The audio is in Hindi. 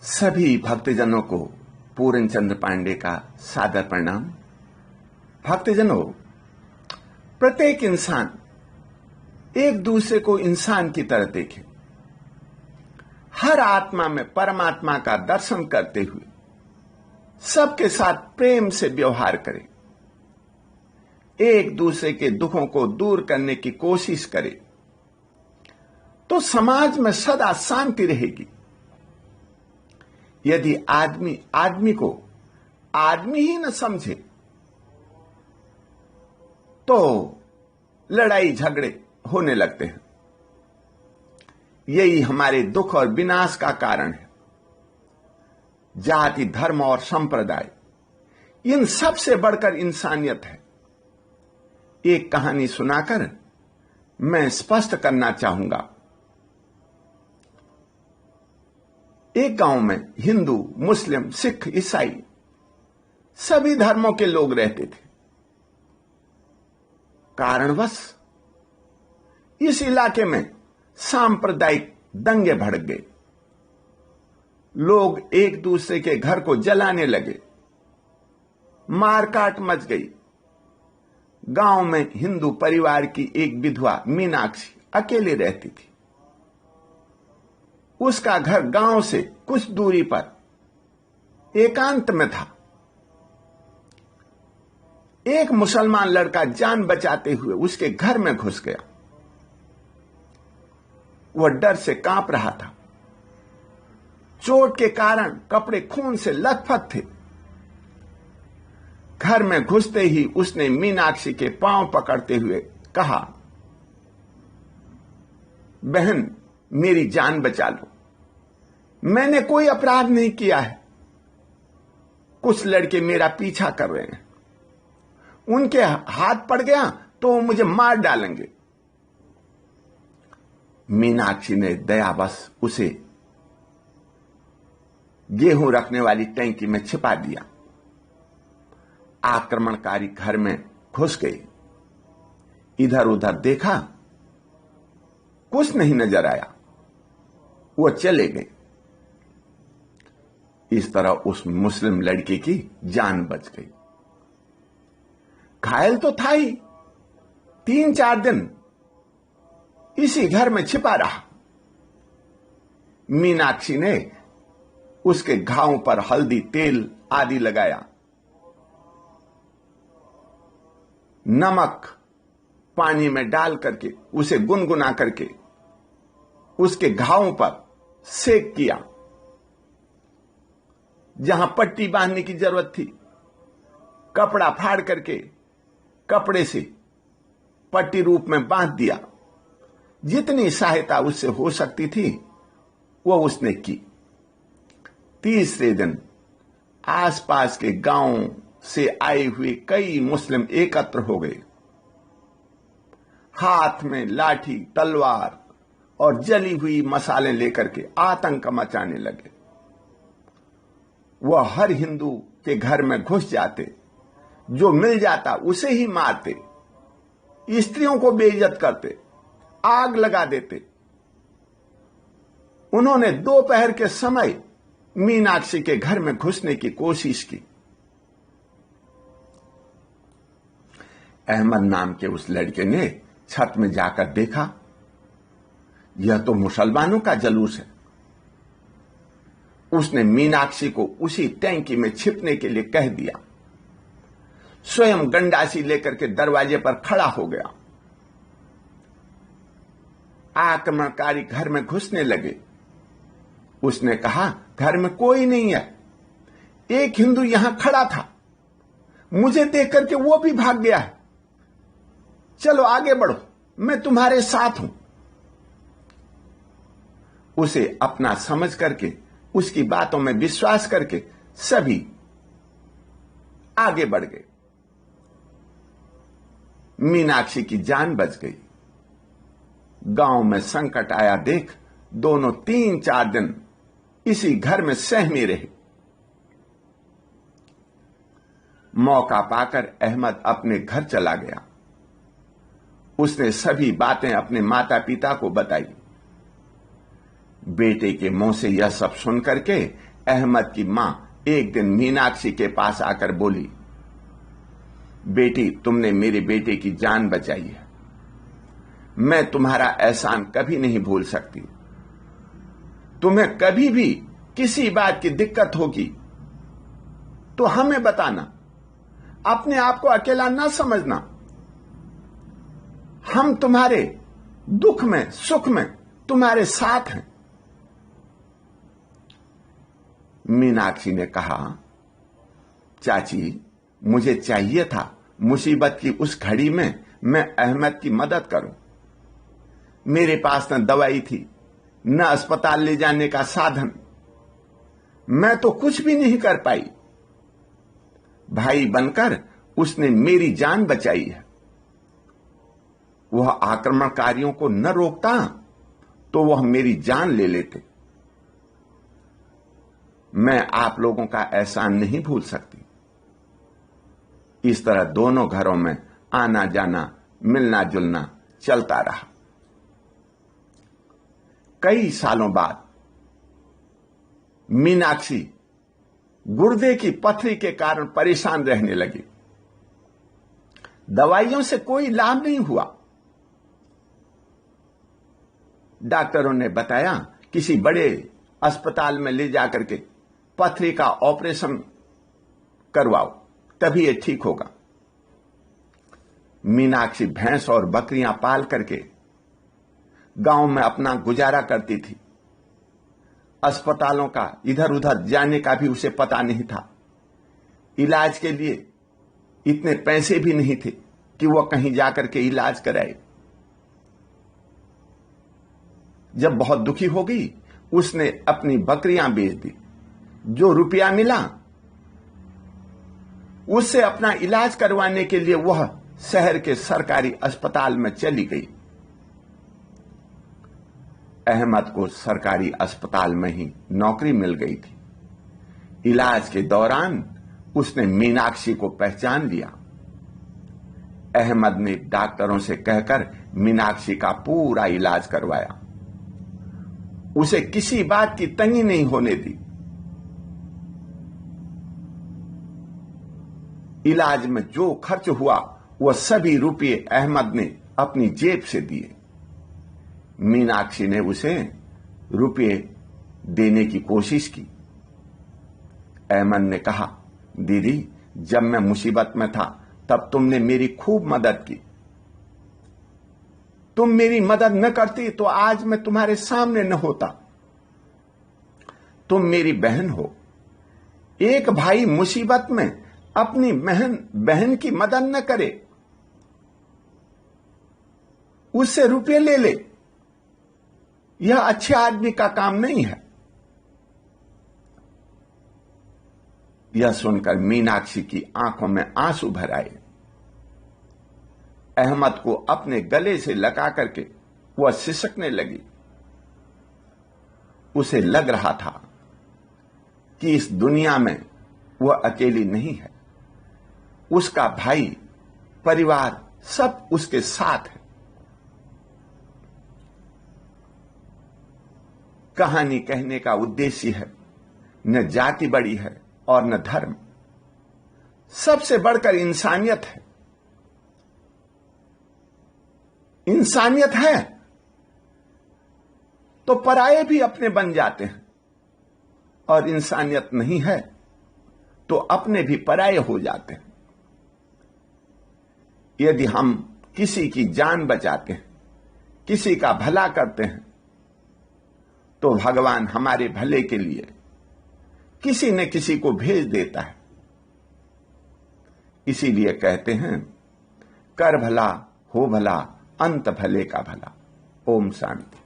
सभी भक्तजनों को पूर्ण चंद्र पांडे का सादर प्रणाम। भक्तजनों, प्रत्येक इंसान एक दूसरे को इंसान की तरह देखे, हर आत्मा में परमात्मा का दर्शन करते हुए सबके साथ प्रेम से व्यवहार करे, एक दूसरे के दुखों को दूर करने की कोशिश करे, तो समाज में सदा शांति रहेगी। यदि आदमी आदमी को आदमी ही न समझे तो लड़ाई झगड़े होने लगते हैं। यही हमारे दुख और विनाश का कारण है। जाति, धर्म और संप्रदाय, इन सब से बढ़कर इंसानियत है। एक कहानी सुनाकर मैं स्पष्ट करना चाहूंगा। एक गांव में हिंदू, मुस्लिम, सिख, ईसाई सभी धर्मों के लोग रहते थे। कारणवश इस इलाके में सांप्रदायिक दंगे भड़क गए। लोग एक दूसरे के घर को जलाने लगे, मारकाट मच गई। गांव में हिंदू परिवार की एक विधवा मीनाक्षी अकेली रहती थी। उसका घर गांव से कुछ दूरी पर एकांत में था। एक मुसलमान लड़का जान बचाते हुए उसके घर में घुस गया। वह डर से कांप रहा था। चोट के कारण कपड़े खून से लथपथ थे। घर में घुसते ही उसने मीनाक्षी के पांव पकड़ते हुए कहा, बहन, मेरी जान बचा लो, मैंने कोई अपराध नहीं किया है। कुछ लड़के मेरा पीछा कर रहे हैं, उनके हाथ पड़ गया तो वो मुझे मार डालेंगे। मीनाक्षी ने दयावश उसे गेहूं रखने वाली टैंकी में छिपा दिया। आक्रमणकारी घर में घुस गए। इधर उधर देखा, कुछ नहीं नजर आया। वो चले गए। इस तरह उस मुस्लिम लड़के की जान बच गई। घायल तो था ही, 3-4 दिन इसी घर में छिपा रहा। मीनाक्षी ने उसके घावों पर हल्दी, तेल आदि लगाया। नमक पानी में डाल करके उसे गुनगुना करके उसके घावों पर सेक किया। जहां पट्टी बांधने की जरूरत थी, कपड़ा फाड़ करके कपड़े से पट्टी रूप में बांध दिया। जितनी सहायता उससे हो सकती थी वो उसने की। तीसरे दिन आसपास के गांवों से आए हुए कई मुस्लिम एकत्र हो गए। हाथ में लाठी, तलवार और जली हुई मसाले लेकर के आतंक मचाने लगे। वह हर हिंदू के घर में घुस जाते, जो मिल जाता उसे ही मारते, स्त्रियों को बेइज्जत करते, आग लगा देते। उन्होंने दोपहर के समय मीनाक्षी के घर में घुसने की कोशिश की। अहमद नाम के उस लड़के ने छत में जाकर देखा, यह तो मुसलमानों का जुलूस है। उसने मीनाक्षी को उसी टैंकी में छिपने के लिए कह दिया। स्वयं गंडासी लेकर के दरवाजे पर खड़ा हो गया। आक्रमणकारी घर में घुसने लगे। उसने कहा, घर में कोई नहीं है। एक हिंदू यहां खड़ा था, मुझे देख करके वो भी भाग गया है। चलो आगे बढ़ो, मैं तुम्हारे साथ हूं। उसे अपना समझ करके, उसकी बातों में विश्वास करके सभी आगे बढ़ गए। मीनाक्षी की जान बच गई। गांव में संकट आया देख दोनों 3-4 दिन इसी घर में सहमे रहे। मौका पाकर अहमद अपने घर चला गया। उसने सभी बातें अपने माता पिता को बताई। बेटे के मुंह से यह सब सुन करके अहमद की मां एक दिन मीनाक्षी के पास आकर बोली, बेटी, तुमने मेरे बेटे की जान बचाई है। मैं तुम्हारा एहसान कभी नहीं भूल सकती। तुम्हें कभी भी किसी बात की दिक्कत होगी तो हमें बताना, अपने आप को अकेला ना समझना। हम तुम्हारे दुख में सुख में तुम्हारे साथ हैं। मीनाक्षी ने कहा, चाची, मुझे चाहिए था मुसीबत की उस घड़ी में मैं अहमद की मदद करूं। मेरे पास न दवाई थी, न अस्पताल ले जाने का साधन। मैं तो कुछ भी नहीं कर पाई। भाई बनकर उसने मेरी जान बचाई है। वह आक्रमणकारियों को न रोकता तो वह मेरी जान ले लेते। मैं आप लोगों का एहसान नहीं भूल सकती। इस तरह दोनों घरों में आना जाना, मिलना जुलना चलता रहा। कई सालों बाद मीनाक्षी गुर्दे की पथरी के कारण परेशान रहने लगी। दवाइयों से कोई लाभ नहीं हुआ। डॉक्टरों ने बताया, किसी बड़े अस्पताल में ले जाकर के पथरी का ऑपरेशन करवाओ, तभी ये ठीक होगा। मीनाक्षी भैंस और बकरियां पाल करके गांव में अपना गुजारा करती थी। अस्पतालों का इधर उधर जाने का भी उसे पता नहीं था। इलाज के लिए इतने पैसे भी नहीं थे कि वह कहीं जाकर के इलाज कराए। जब बहुत दुखी हो गई, उसने अपनी बकरियां बेच दी। जो रुपया मिला उससे अपना इलाज करवाने के लिए वह शहर के सरकारी अस्पताल में चली गई। अहमद को सरकारी अस्पताल में ही नौकरी मिल गई थी। इलाज के दौरान उसने मीनाक्षी को पहचान लिया। अहमद ने डॉक्टरों से कहकर मीनाक्षी का पूरा इलाज करवाया। उसे किसी बात की तंगी नहीं होने दी। इलाज में जो खर्च हुआ वह सभी रुपये अहमद ने अपनी जेब से दिए। मीनाक्षी ने उसे रुपये देने की कोशिश की। अहमद ने कहा, दीदी, जब मैं मुसीबत में था तब तुमने मेरी खूब मदद की। तुम मेरी मदद न करती तो आज मैं तुम्हारे सामने न होता। तुम मेरी बहन हो। एक भाई मुसीबत में अपनी बहन की मदद न करे, उससे रुपये ले ले, यह अच्छे आदमी का काम नहीं है। यह सुनकर मीनाक्षी की आंखों में आंसू भर आए। अहमद को अपने गले से लगा करके वह सिसकने लगी। उसे लग रहा था कि इस दुनिया में वह अकेली नहीं है। उसका भाई, परिवार सब उसके साथ है। कहानी कहने का उद्देश्य है, न जाति बड़ी है और न धर्म, सबसे बढ़कर इंसानियत है। इंसानियत है तो पराये भी अपने बन जाते हैं, और इंसानियत नहीं है तो अपने भी पराये हो जाते हैं। यदि हम किसी की जान बचाते हैं, किसी का भला करते हैं, तो भगवान हमारे भले के लिए किसी न किसी को भेज देता है। इसीलिए कहते हैं, कर भला हो भला, अंत भले का भला। ओम शांति।